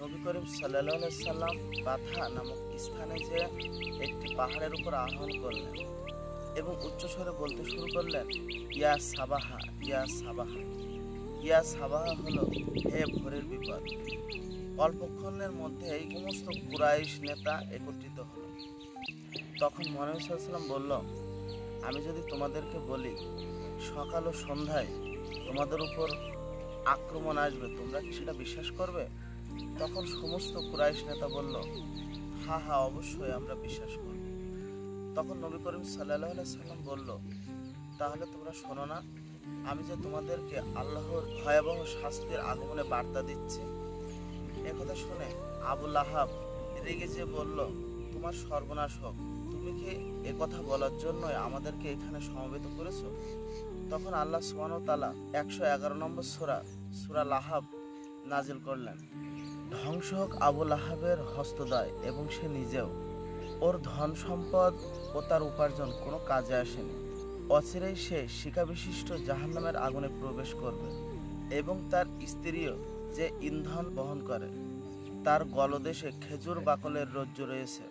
নবী করিম সাল্লাল্লাহু আলাইহি সাল্লাম বাথা নামক স্থানে যে একটি পাহাড়ের উপর আরোহণ করলেন এবং উচ্চস্বরে বলতে শুরু করলেন, ইয়া সাবাহা, ইয়া সাবাহা। ইয়া সাবাহা হলো হে ভোরের বিপদ। অল্পক্ষণের মধ্যেই সমস্ত কুরাইশ নেতা একত্রিত হলো। তখন মুহাম্মদ সাল্লাল্লাহু আলাইহি ওয়াসাল্লাম বলল, আমি যদি তোমাদেরকে বলি সকাল ও সন্ধ্যায় তোমাদের উপর আক্রমণ আসবে, তোমরা কি সেটা বিশ্বাস করবে? তখন সমস্ত কুরাইশ নেতা বলল, হা হা, অবশ্যই আমরা বিশ্বাস করব। তখন নবী করিম সাল্লাল্লাহু আলাইহি সাল্লাম বলল, তাহলে তোমরা শোনো না, আমি যে তোমাদেরকে আল্লাহর ভয়াবহ শাস্তির আগমনে বার্তা দিচ্ছি। একথা শুনে আবু লাহাব রেগে যেয়ে বলল, তোমার সর্বনাশ হোক, তুমি কি একথা বলার জন্যই আমাদেরকে এখানে সমবেত করেছো? তখন আল্লাহ সুবহানাহু ওয়া তাআলা 111 নম্বর সূরা লাহাব নাজিল করলেন, ধ্বংস হোক আবু লাহাবের হস্তদ্বয় এবং সে নিজেও। ওর ধন সম্পদ ও তার উপার্জন কোনো কাজে আসেনি। অচিরেই সে শিখাবিশিষ্ট জাহান্নামের আগুনে প্রবেশ করবে এবং তার স্ত্রীও যে ইন্ধন বহন করে, তার গলদেশে খেজুর বাকলের রজ্জু রয়েছে।